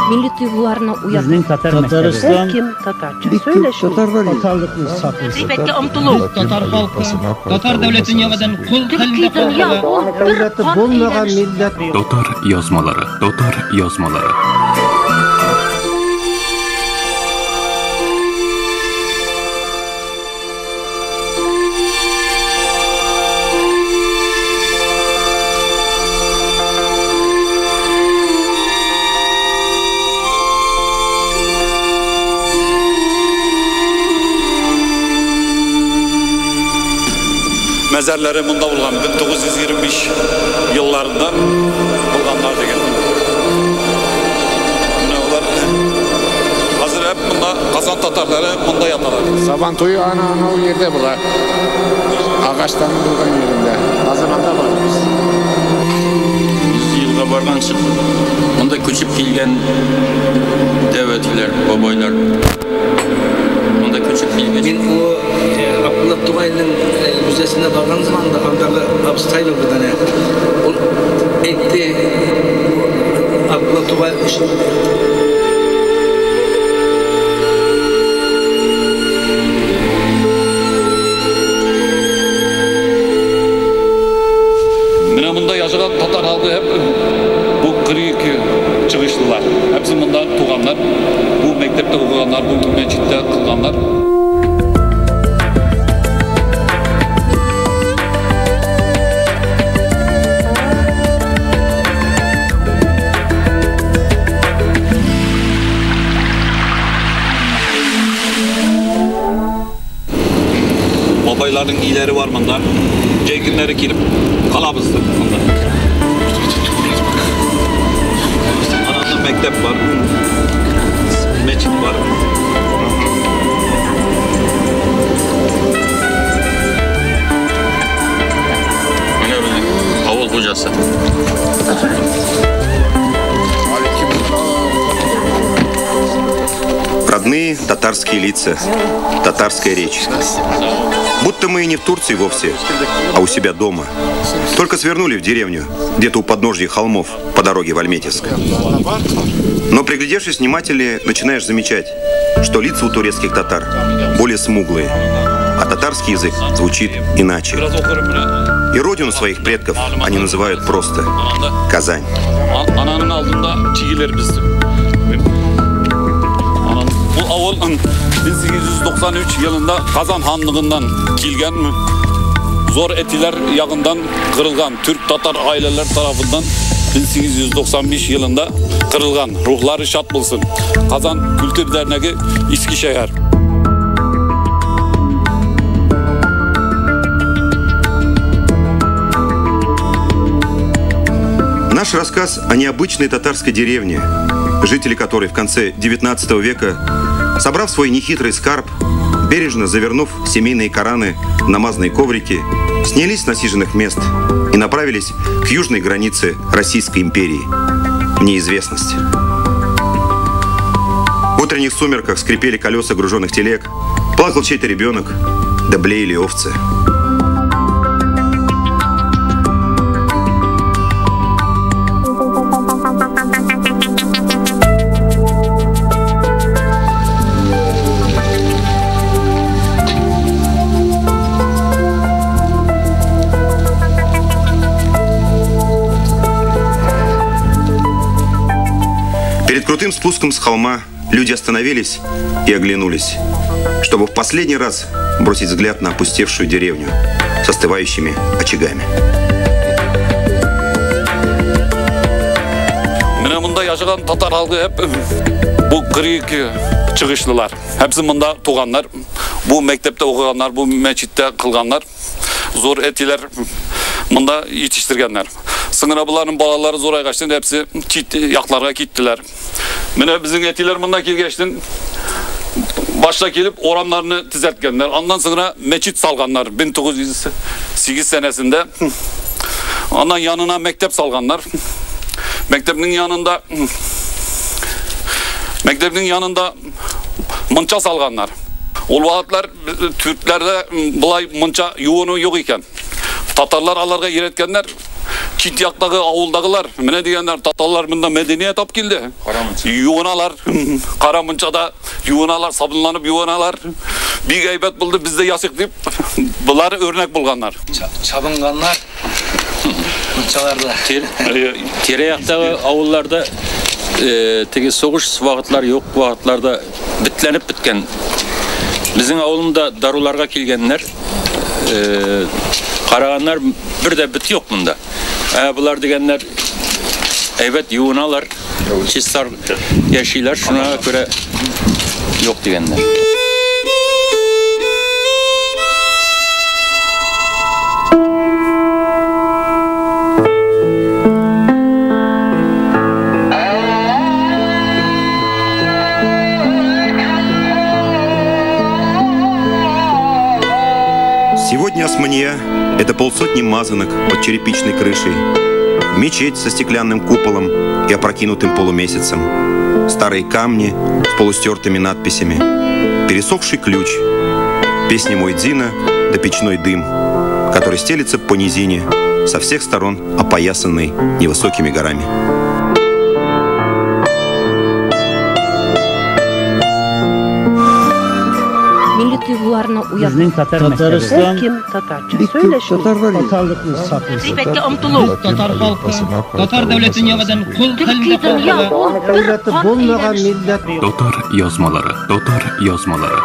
milli duygularına uyan. Bizning Tatariston Kim Tatarca söyleşin. Tatarlıklı sapı. Zibetke umtulu. Tatar halkı, Tatar devletini yavadan kul Türkiye'den ya ol bir bulmagan millet. Tatar yazmaları, Tatar yazmaları. Mezarları bunda bulgan 1925 yıllarında bulganlar degen. Bunlar hazır hep bunda Kazan Tatarları bunda yatalar. Sabantoyu ana o yerde bular. Ağaçtan bulgan yerinde. O zaman da var biz. 100 yılga bargan çık. Bunda köçüp kelgen devletler, babaylar. Bunda köçüp kelgen. Men o Abdullah Tugay'ın müzesine bargan zamanda andağı abstaylı buradan ya. O etti Abdullah Tugay Bunda yaşayan Tatar halkı hep bu kırık çıkışlılar. Hepsi bunda tuğanlar. Bu mektepte okuyanlar, bu mescitte kılganlar. Babayların iyileri var bunda. Ceykinleri girip kalabızdı bunda. Ananda mektep var. Mescit var. Öyle böyle. Avul hocası. Родные татарские лица, татарская речь. Будто мы и не в Турции вовсе, а у себя дома. Только свернули в деревню, где-то у подножья холмов, по дороге в Альметьевск. Но приглядевшись внимательнее, начинаешь замечать, что лица у турецких татар более смуглые, а татарский язык звучит иначе. И родину своих предков они называют просто Казань. Bu avul 1893 yılında Kazan Hanlığından kilgen zor etiler yağından kırılgan Türk Tatar aileler tarafından 1895 yılında kırılgan. Ruhları şad bulsun. Kazan Kültür Derneği Eskişehir. Наш рассказ о необычной татарской деревне, жители которой в конце XIX века, собрав свой нехитрый скарб, бережно завернув семейные Кораны в намазные коврики, снялись с насиженных мест и направились к южной границе Российской империи, в неизвестность. В утренних сумерках скрипели колеса груженных телег, плакал чей-то ребенок, да блеяли овцы. Перед крутым спуском с холма люди остановились и оглянулись, чтобы в последний раз бросить взгляд на опустевшую деревню с остывающими очагами. Mine bunda yaşayan Tatar halkı hep bu kırık çıkışlılar. Hepsi bunda tuğanlar. Bu mektepte okuyanlar, bu mescitte kılganlar. Zor etiler bunda yetiştirgenler. Sınıra bunların balaları zor kaçtı, hepsi yaklarga gittiler. Mine bizim etiler bunda kilgeçtin. Başta gelip oranlarını düzeltkenler. Ondan sonra meçit salganlar 1908 senesinde. Ondan yanına mektep salganlar. Mektebinin yanında mınça salganlar. Ol vaatlar Türklerde bulay mınça yuğunu yok iken. Tatarlar alarga eretkenler Çit yaktagı avuldagılar, mene diyenler tatallar mında medeniyet ap kildi. Yuğunalar, Karamunçada yuğunalar, sabunlanıp yuğunalar. Bir gaybet buldu bizde yasık deyip bunları örnek bulganlar. Çabınganlar Munçalarda. Tereyaktagı avullarda tegi soğuş vaqtlar yok vaqtlarda bitlenip bitken. Bizim avulunda darularga kelgenler qaraganlar bir de bit yok bunda. Bular degenler evet yuğunalar, çistar yaşaylar şuna göre yok degenler. Сегодня Османия – это полсотни мазанок под черепичной крышей, мечеть со стеклянным куполом и опрокинутым полумесяцем, старые камни с полустертыми надписями, пересохший ключ, песни Муэдзина да печной дым, который стелится по низине, со всех сторон опоясанный невысокими горами. Milli duygularına uyan. Bizning Tatariston Kim Tatarca söyleşir. Tatarlıklı sapılsın. Gıybetke umtuluk. Tatar halkı, Tatar devletin yavadan kul Türkiye'den ya o bir Devleti bulmayan millet Dotar yazmaları, Dotar yazmaları.